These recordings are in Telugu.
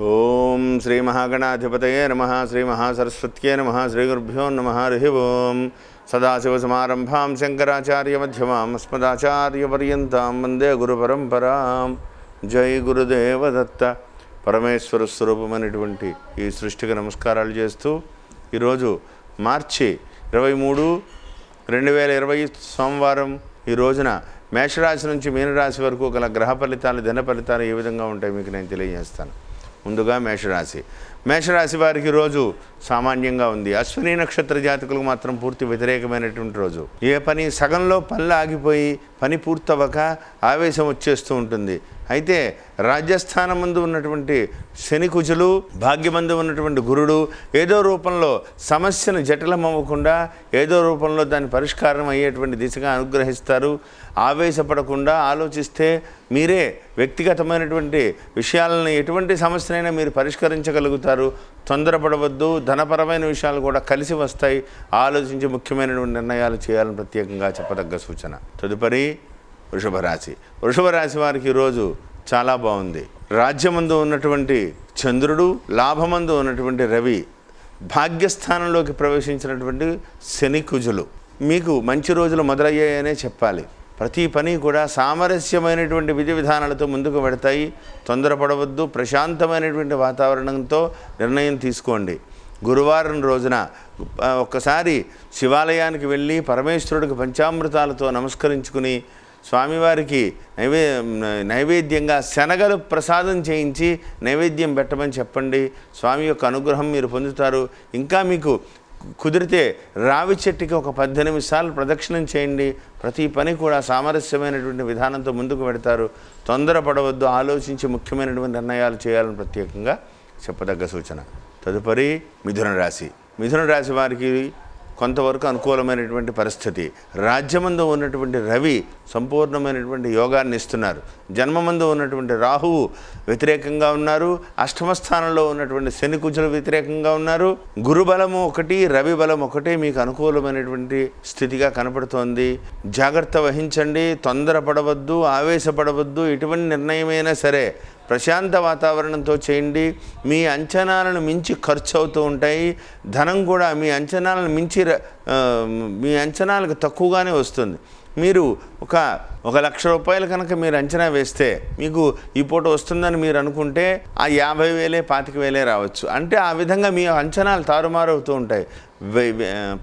ఓం శ్రీ మహాగణాధిపతయే నమః శ్రీ మహాసరస్వత్యే నమః శ్రీ గురుభ్యో నమః హరి ఓం సదాశివసమారంభాం శంకరాచార్యమధ్యమాం అస్మదాచార్యపర్యంతాం వందే గురుపరంపరాం. జై గురుదేవదత్త. పరమేశ్వర స్వరూపమైనటువంటి ఈ సృష్టికి నమస్కారాలు చేస్తూ ఈరోజు మార్చి 23, 2020 సోమవారం ఈ రోజున మేషరాశి నుంచి మీనరాశి వరకు గల గ్రహ ఫలితాలు, దిన ఫలితాలు ఏ విధంగా ఉంటాయి మీకు నేను తెలియజేస్తాను. ముందుగా మేషరాశి వారికి రోజు సామాన్యంగా ఉంది. అశ్విని నక్షత్ర జాతకులకు మాత్రం పూర్తి వ్యతిరేకమైనటువంటి రోజు. ఏ పని సగంలో పనులు ఆగిపోయి పని పూర్తవక ఆవేశం వచ్చేస్తూ ఉంటుంది. అయితే రాజ్యస్థానం ముందు ఉన్నటువంటి శని కుజులు, భాగ్యమందు ఉన్నటువంటి గురుడు ఏదో రూపంలో సమస్యను జటిలమవ్వకుండా ఏదో రూపంలో దాని పరిష్కారం అయ్యేటువంటి దిశగా అనుగ్రహిస్తారు. ఆవేశపడకుండా ఆలోచిస్తే మీరే వ్యక్తిగతమైనటువంటి విషయాలను, ఎటువంటి సమస్యనైనా మీరు పరిష్కరించగలుగుతారు. తొందరపడవద్దు. ధనపరమైన విషయాలు కూడా కలిసి వస్తాయి. ఆలోచించి ముఖ్యమైనటువంటి నిర్ణయాలు చేయాలని ప్రత్యేకంగా చెప్పదగ్గ సూచన. తదుపరి వృషభ రాశి వారికి ఈరోజు చాలా బాగుంది. రాజ్యమందు ఉన్నటువంటి చంద్రుడు, లాభమందు ఉన్నటువంటి రవి, భాగ్యస్థానంలోకి ప్రవేశించినటువంటి శని కుజులు మీకు మంచి రోజులు మొదలయ్యాయనే చెప్పాలి. ప్రతి పని కూడా సామరస్యమైనటువంటి విధి విధానాలతో ముందుకు పెడతాయి. తొందరపడవద్దు. ప్రశాంతమైనటువంటి వాతావరణంతో నిర్ణయం తీసుకోండి. గురువారం రోజున ఒక్కసారి శివాలయానికి వెళ్ళి పరమేశ్వరుడికి పంచామృతాలతో నమస్కరించుకుని స్వామివారికి నైవేద్యంగా శనగలు ప్రసాదం చేయించి నైవేద్యం పెట్టమని చెప్పండి. స్వామి యొక్క అనుగ్రహం మీరు పొందుతారు. ఇంకా మీకు కుదిరితే రావి చెట్టుకి ఒక 18 సార్లు ప్రదక్షిణం చేయండి. ప్రతి పని కూడా సామరస్యమైనటువంటి విధానంతో ముందుకు పెడతారు. తొందరపడవద్దు. ఆలోచించి ముఖ్యమైనటువంటి నిర్ణయాలు చేయాలని ప్రత్యేకంగా చెప్పదగ్గ సూచన. తదుపరి మిథున రాశి వారికి కొంతవరకు అనుకూలమైనటువంటి పరిస్థితి. రాజ్యమందు ఉన్నటువంటి రవి సంపూర్ణమైనటువంటి యోగాన్ని ఇస్తున్నారు. జన్మమందు ఉన్నటువంటి రాహువు వ్యతిరేకంగా ఉన్నారు. అష్టమ స్థానంలో ఉన్నటువంటి శని కుజులు వ్యతిరేకంగా ఉన్నారు. గురుబలము ఒకటి, రవి బలం ఒకటే మీకు అనుకూలమైనటువంటి స్థితిగా కనపడుతోంది. జాగ్రత్త వహించండి. తొందరపడవద్దు, ఆవేశపడవద్దు. ఎటువంటి నిర్ణయమైనా సరే ప్రశాంత వాతావరణంతో చేయండి. మీ అంచనాలను మించి ఖర్చు అవుతూ ఉంటాయి. ధనం కూడా మీ అంచనాలను మించి మీ అంచనాలకు తక్కువగానే వస్తుంది. మీరు ఒక 1,00,000 రూపాయలు కనుక మీరు అంచనా వేస్తే మీకు ఈ పూట వస్తుందని మీరు అనుకుంటే ఆ 50,000, 25,000 రావచ్చు. అంటే ఆ విధంగా మీ అంచనాలు తారుమారవుతూ ఉంటాయి.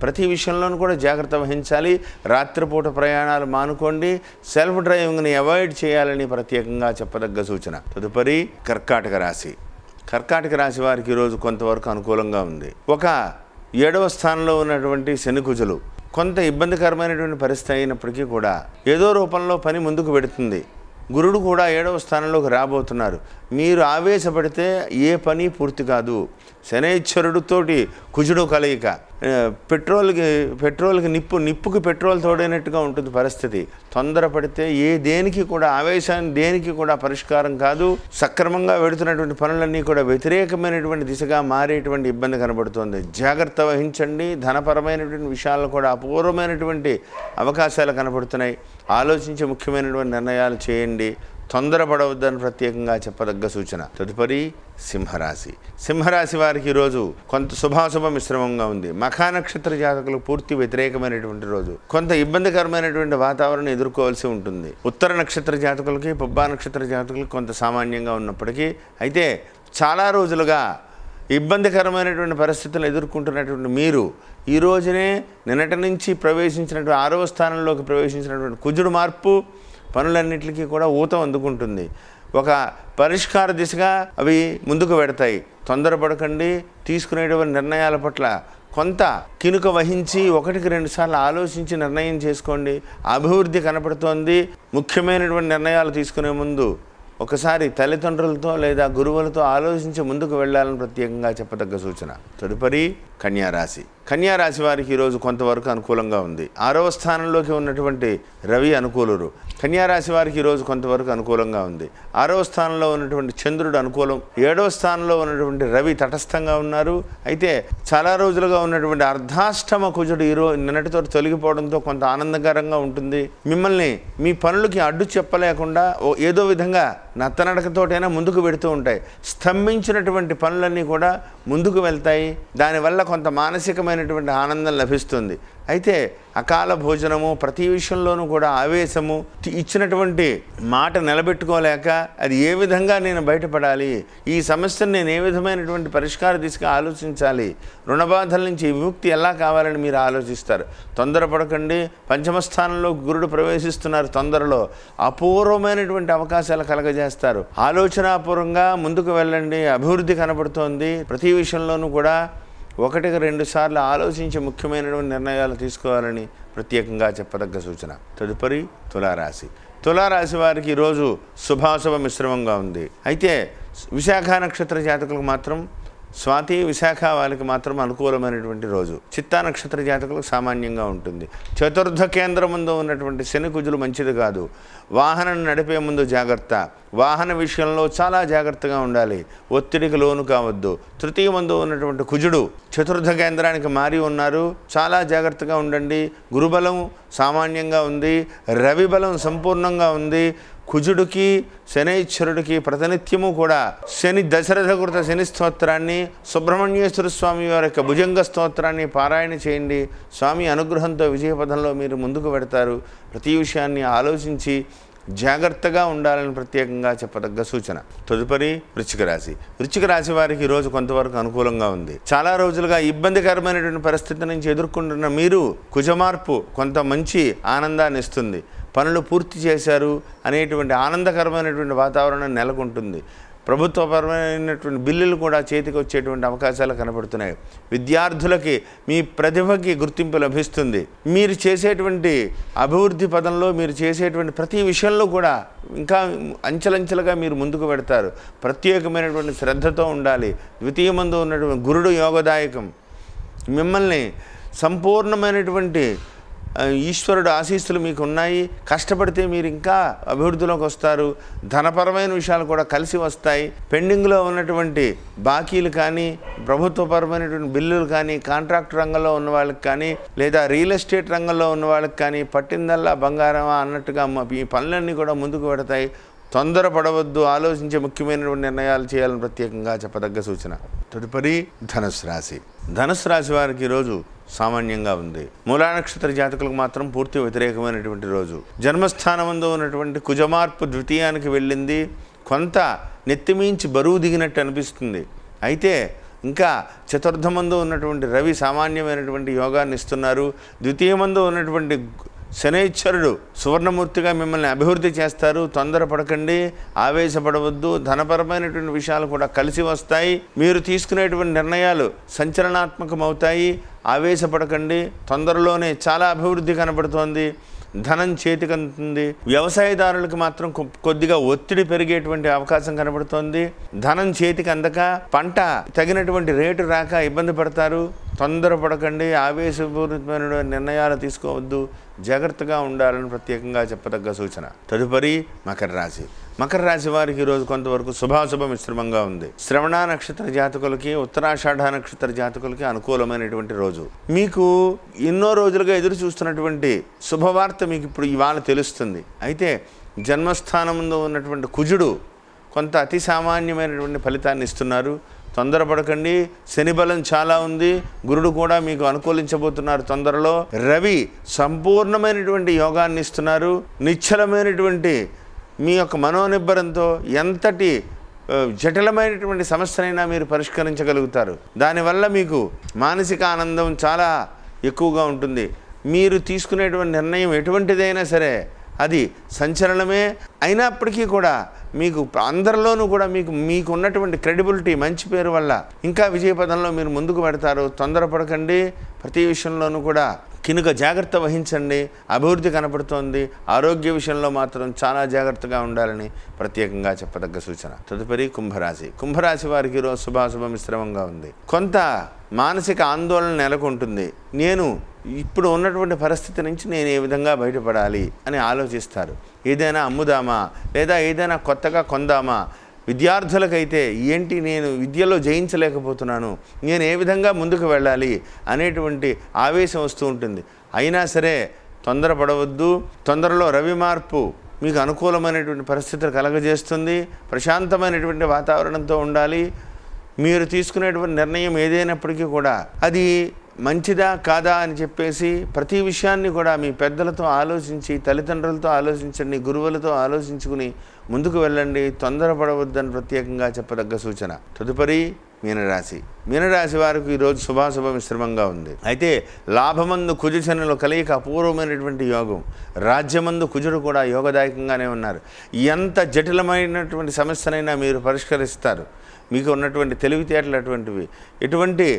ప్రతి విషయంలోనూ కూడా జాగ్రత్త వహించాలి. రాత్రిపూట ప్రయాణాలు మానుకోండి. సెల్ఫ్ డ్రైవింగ్ని అవాయిడ్ చేయాలని ప్రత్యేకంగా చెప్పదగ్గ సూచన. తదుపరి కర్కాటక రాశి వారికి ఈరోజు కొంతవరకు అనుకూలంగా ఉంది. ఒక 7వ స్థానంలో ఉన్నటువంటి శని కుజులు కొంత ఇబ్బందికరమైనటువంటి పరిస్థితి అయినప్పటికీ కూడా ఏదో రూపంలో పని ముందుకు పెడుతుంది. గురుడు కూడా 7వ స్థానంలోకి రాబోతున్నారు. మీరు ఆవేశపడితే ఏ పని పూర్తి కాదు. శనైశ్వరుడితోటి కుజుడు కలయిక. పెట్రోల్కి నిప్పుకి పెట్రోల్ తోడైనట్టుగా ఉంటుంది పరిస్థితి. తొందరపడితే దేనికి కూడా ఆవేశాన్ని దేనికి కూడా పరిష్కారం కాదు. సక్రమంగా వెడుతున్నటువంటి పనులన్నీ కూడా వ్యతిరేకమైనటువంటి దిశగా మారేటువంటి ఇబ్బంది కనబడుతుంది. జాగ్రత్త వహించండి. ధనపరమైనటువంటి విషయాల్లో కూడా అపూర్వమైనటువంటి అవకాశాలు కనబడుతున్నాయి. ఆలోచించి ముఖ్యమైనటువంటి నిర్ణయాలు చేయండి. తొందరపడవద్దని ప్రత్యేకంగా చెప్పదగ్గ సూచన. తదుపరి సింహరాశి వారికి ఈరోజు కొంత శుభాశుభ మిశ్రమంగా ఉంది. మఖా నక్షత్ర జాతకులకు పూర్తి వ్యతిరేకమైనటువంటి రోజు. కొంత ఇబ్బందికరమైనటువంటి వాతావరణం ఎదుర్కోవాల్సి ఉంటుంది. ఉత్తర నక్షత్ర జాతకులకి, పుబ్బా నక్షత్ర జాతకులకి కొంత సామాన్యంగా ఉన్నప్పటికీ అయితే చాలా రోజులుగా ఇబ్బందికరమైనటువంటి పరిస్థితులను ఎదుర్కొంటున్నటువంటి మీరు ఈ రోజునే నిన్నటి నుంచి ప్రవేశించినటువంటి 6వ స్థానంలోకి ప్రవేశించినటువంటి కుజుడు మార్పు పనులన్నింటికీ కూడా ఊతం అందుకుంటుంది. ఒక పరిష్కార దిశగా అవి ముందుకు పెడతాయి. తొందరపడకండి. తీసుకునేటువంటి నిర్ణయాల పట్ల కొంత కినుక వహించి 1-2 సార్లు ఆలోచించి నిర్ణయం చేసుకోండి. అభివృద్ధి కనపడుతోంది. ముఖ్యమైనటువంటి నిర్ణయాలు తీసుకునే ముందు ఒకసారి తల్లిదండ్రులతో లేదా గురువులతో ఆలోచించి ముందుకు వెళ్ళాలని ప్రత్యేకంగా చెప్పదగ్గ సూచన. తదుపరి కన్యారాశి. కన్యారాశి వారికి ఈరోజు కొంతవరకు అనుకూలంగా ఉంది. 6వ స్థానంలోకి ఉన్నటువంటి రవి అనుకూలురు. కన్యారాశి వారికి ఈరోజు కొంతవరకు అనుకూలంగా ఉంది. 6వ స్థానంలో ఉన్నటువంటి చంద్రుడు అనుకూలం. 7వ స్థానంలో ఉన్నటువంటి రవి తటస్థంగా ఉన్నారు. అయితే చాలా రోజులుగా ఉన్నటువంటి అర్ధాష్టమ కుజుడు నిన్నటితో తొలగిపోవడంతో కొంత ఆనందకరంగా ఉంటుంది. మిమ్మల్ని మీ పనులకి అడ్డు చెప్పలేకుండా ఏదో విధంగా నత్తనడకతోటైనా ముందుకు వెడుతూ ఉంటాయి. స్తంభించినటువంటి పనులన్నీ కూడా ముందుకు వెళ్తాయి. దానివల్ల కొంత మానసికమైనటువంటి ఆనందం లభిస్తుంది. అయితే అకాల భోజనము, ప్రతి విషయంలోనూ కూడా ఆవేశము, ఇచ్చినటువంటి మాట నిలబెట్టుకోలేక అది ఏ విధంగా నేను బయటపడాలి, ఈ సమస్యను నేను ఏ విధమైనటువంటి పరిష్కార దిశగా ఆలోచించాలి, రుణబాధల నుంచి విముక్తి ఎలా కావాలని మీరు ఆలోచిస్తారు. తొందరపడకండి. పంచమ స్థానంలో గురుడు ప్రవేశిస్తున్నారు. తొందరలో అపూర్వమైనటువంటి అవకాశాలు కలగజేస్తారు. ఆలోచనాపూర్వంగా ముందుకు వెళ్ళండి. అభివృద్ధి కనబడుతోంది. ప్రతి విషయంలోనూ కూడా 1-2 సార్లు ఆలోచించి ముఖ్యమైనటువంటి నిర్ణయాలు తీసుకోవాలని ప్రత్యేకంగా చెప్పదగ్గ సూచన. తదుపరి తులారాశి. తులారాశి వారికి ఈరోజు శుభాశుభ మిశ్రమంగా ఉంది. అయితే విశాఖ నక్షత్ర జాతకులకు మాత్రం, స్వాతి విశాఖ వాళ్ళకి మాత్రం అనుకూలమైనటువంటి రోజు. చిత్తా నక్షత్ర జాతకులకు సామాన్యంగా ఉంటుంది. చతుర్థ కేంద్రం ముందు ఉన్నటువంటి శని కుజులు మంచిది కాదు. వాహనం నడిపే ముందు జాగ్రత్త. వాహన విషయంలో చాలా జాగ్రత్తగా ఉండాలి. ఒత్తిడికి లోను కావద్దు. తృతీయ ముందు ఉన్నటువంటి కుజుడు చతుర్థ కేంద్రానికి మారి ఉన్నారు. చాలా జాగ్రత్తగా ఉండండి. గురుబలం సామాన్యంగా ఉంది. రవి బలం సంపూర్ణంగా ఉంది. కుజుడికి శనైశ్వరుడికి ప్రతినిత్యము కూడా శని దశరథకృత శని స్తోత్రాన్ని, సుబ్రహ్మణ్యేశ్వర స్వామి వారి యొక్క భుజంగ స్తోత్రాన్ని పారాయణ చేయండి. స్వామి అనుగ్రహంతో విజయపథంలో మీరు ముందుకు పెడతారు. ప్రతి విషయాన్ని ఆలోచించి జాగ్రత్తగా ఉండాలని ప్రత్యేకంగా చెప్పదగ్గ సూచన. తదుపరి వృశ్చిక రాశి. వృశ్చిక రాశి వారికి ఈరోజు కొంతవరకు అనుకూలంగా ఉంది. చాలా రోజులుగా ఇబ్బందికరమైనటువంటి పరిస్థితి నుంచి ఎదుర్కొంటున్న మీరు కుజమార్పు కొంత మంచి ఆనందాన్ని ఇస్తుంది. పనులు పూర్తి చేశారు అనేటువంటి ఆనందకరమైనటువంటి వాతావరణం నెలకొంటుంది. ప్రభుత్వపరమైనటువంటి బిల్లులు కూడా చేతికి వచ్చేటువంటి అవకాశాలు కనబడుతున్నాయి. విద్యార్థులకి మీ ప్రతిభకి గుర్తింపు లభిస్తుంది. మీరు చేసేటువంటి అభివృద్ధి పదంలో మీరు చేసేటువంటి ప్రతి విషయంలో కూడా ఇంకా అంచెలంచెలుగా మీరు ముందుకు పెడతారు. ప్రత్యేకమైనటువంటి శ్రద్ధతో ఉండాలి. ద్వితీయమందు ఉన్నటువంటి గురుడు యోగదాయకం. మిమ్మల్ని సంపూర్ణమైనటువంటి ఈశ్వరుడు ఆశీస్సులు మీకు ఉన్నాయి. కష్టపడితే మీరు ఇంకా అభివృద్ధిలోకి వస్తారు. ధనపరమైన విషయాలు కూడా కలిసి వస్తాయి. పెండింగ్లో ఉన్నటువంటి బాకీలు కానీ, ప్రభుత్వపరమైనటువంటి బిల్లులు కానీ, కాంట్రాక్ట్ రంగంలో ఉన్న వాళ్ళకి కానీ, లేదా రియల్ ఎస్టేట్ రంగంలో ఉన్న వాళ్ళకి కానీ పట్టిందల్లా బంగారమా అన్నట్టుగా ఈ పనులన్నీ కూడా ముందుకు పెడతాయి. తొందరపడవద్దు. ఆలోచించే ముఖ్యమైనటువంటి నిర్ణయాలు చేయాలని ప్రత్యేకంగా చెప్పదగ్గ సూచన. తదుపరి ధనుసు రాశి. ధనుసు రాశి వారికి ఈరోజు సామాన్యంగా ఉంది. మూలా నక్షత్ర జాతకులకు మాత్రం పూర్తి వ్యతిరేకమైనటువంటి రోజు. జన్మస్థానమందు ఉన్నటువంటి కుజమార్పు ద్వితీయానికి వెళ్ళింది. కొంత నెత్తిమించి బరువు దిగినట్టు అనిపిస్తుంది. అయితే ఇంకా చతుర్థమందు ఉన్నటువంటి రవి సామాన్యమైనటువంటి యోగాన్ని ఇస్తున్నారు. ద్వితీయమందు ఉన్నటువంటి శనైశ్వరుడు సువర్ణమూర్తిగా మిమ్మల్ని అభివృద్ధి చేస్తారు. తొందరపడకండి. ఆవేశపడవద్దు. ధనపరమైనటువంటి విషయాలు కూడా కలిసి వస్తాయి. మీరు తీసుకునేటువంటి నిర్ణయాలు సంచలనాత్మకమవుతాయి. ఆవేశపడకండి. తొందరలోనే చాలా అభివృద్ధి కనబడుతోంది. ధనం చేతికి అందుతుంది. వ్యవసాయదారులకు మాత్రం కొద్దిగా ఒత్తిడి పెరిగేటువంటి అవకాశం కనబడుతోంది. ధనం చేతికి అందక పంట తగినటువంటి రేటు రాక ఇబ్బంది పడతారు. తొందరపడకండి. ఆవేశపూరితమైన నిర్ణయాలు తీసుకోవద్దు. జాగ్రత్తగా ఉండాలని ప్రత్యేకంగా చెప్పదగ్గ సూచన. తదుపరి మకర రాశి. మకర రాశి వారికి ఈరోజు కొంతవరకు శుభాశుభ మిశ్రమంగా ఉంది. శ్రవణ నక్షత్ర జాతకులకి, ఉత్తరాషాఢ నక్షత్ర జాతకులకి అనుకూలమైనటువంటి రోజు. మీకు ఎన్నో రోజులుగా ఎదురు చూస్తున్నటువంటి శుభవార్త మీకు ఇప్పుడు ఇవాళ తెలుస్తుంది. అయితే జన్మస్థానంలో ఉన్నటువంటి కుజుడు కొంత అతి సామాన్యమైనటువంటి ఫలితాన్ని ఇస్తున్నారు. తొందరపడకండి. శని బలం చాలా ఉంది. గురుడు కూడా మీకు అనుకూలించబోతున్నారు తొందరలో. రవి సంపూర్ణమైనటువంటి యోగాన్ని ఇస్తున్నారు. నిశ్చలమైనటువంటి మీ యొక్క మనోనిబ్బరంతో ఎంతటి జటిలమైనటువంటి సమస్యనైనా మీరు పరిష్కరించగలుగుతారు. దానివల్ల మీకు మానసిక ఆనందం చాలా ఎక్కువగా ఉంటుంది. మీరు తీసుకునేటువంటి నిర్ణయం ఎటువంటిదైనా సరే అది సంచలనమే అయినప్పటికీ కూడా మీకు అందరిలోనూ కూడా మీకు ఉన్నటువంటి క్రెడిబిలిటీ, మంచి పేరు వల్ల ఇంకా విజయపథంలో మీరు ముందుకు పెడతారు. తొందరపడకండి. ప్రతి విషయంలోనూ కూడా కినుక జాగ్రత్త వహించండి. అభివృద్ధి కనపడుతోంది. ఆరోగ్య విషయంలో మాత్రం చాలా జాగ్రత్తగా ఉండాలని ప్రత్యేకంగా చెప్పదగ్గ సూచన. తదుపరి కుంభరాశి. కుంభరాశి వారికి ఈరోజు శుభాశుభ మిశ్రమంగా ఉంది. కొంత మానసిక ఆందోళన నెలకొంటుంది. నేను ఇప్పుడు ఉన్నటువంటి పరిస్థితి నుంచి నేను ఏ విధంగా బయటపడాలి అని ఆలోచిస్తారు. ఏదైనా అమ్ముదామా లేదా ఏదైనా కొత్తగా కొందామా, విద్యార్థులకైతే ఏంటి నేను విద్యలో జయించలేకపోతున్నాను, నేను ఏ విధంగా ముందుకు వెళ్ళాలి అనేటువంటి ఆవేశం వస్తూ ఉంటుంది. అయినా సరే తొందరపడవద్దు. తొందరలో రవి మార్పు మీకు అనుకూలమైనటువంటి పరిస్థితులు కలగజేస్తుంది. ప్రశాంతమైనటువంటి వాతావరణంతో ఉండాలి. మీరు తీసుకునేటువంటి నిర్ణయం ఏదైనప్పటికీ కూడా అది మంచిదా కాదా అని చెప్పేసి ప్రతి విషయాన్ని కూడా మీ పెద్దలతో ఆలోచించి, తల్లిదండ్రులతో ఆలోచించండి, గురువులతో ఆలోచించుకుని ముందుకు వెళ్ళండి. తొందరపడవద్దని ప్రత్యేకంగా చెప్పదగ్గ సూచన. తదుపరి మీనరాశి. మీనరాశి వారికి ఈరోజు శుభాశుభ మిశ్రమంగా ఉంది. అయితే లాభమందు కుజశనుల కలయిక అపూర్వమైనటువంటి యోగం. రాజ్యమందు కుజుడు కూడా యోగదాయకంగానే ఉన్నారు. ఎంత జటిలమైనటువంటి సమస్యనైనా మీరు పరిష్కరిస్తారు. మీకు ఉన్నటువంటి తెలివితేటలు అటువంటివి. ఎటువంటి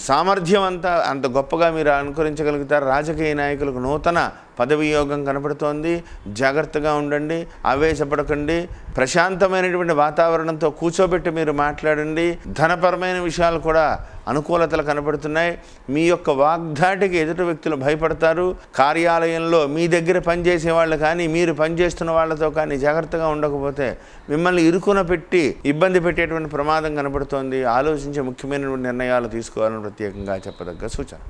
సామర్థ్యం అంత గొప్పగా మీరు అనుకరించగలుగుతారు. రాజకీయ నాయకులకు నూతన పదవి యోగం కనపడుతోంది. జాగ్రత్తగా ఉండండి, ఆవేశపడకండి. ప్రశాంతమైనటువంటి వాతావరణంతో కూర్చోబెట్టి మీరు మాట్లాడండి. ధనపరమైన విషయాలు కూడా అనుకూలతలు కనపడుతున్నాయి. మీ యొక్క వాగ్ధాటికి ఎదుటి వ్యక్తులు భయపడతారు. కార్యాలయంలో మీ దగ్గర పనిచేసే వాళ్ళు కానీ, మీరు పనిచేస్తున్న వాళ్ళతో కానీ జాగ్రత్తగా ఉండకపోతే మిమ్మల్ని ఇరుకున పెట్టి ఇబ్బంది పెట్టేటువంటి ప్రమాదం కనపడుతోంది. ఆలోచించి ముఖ్యమైనటువంటి నిర్ణయాలు తీసుకోవాలని ప్రత్యేకంగా చెప్పదగ్గ సూచన.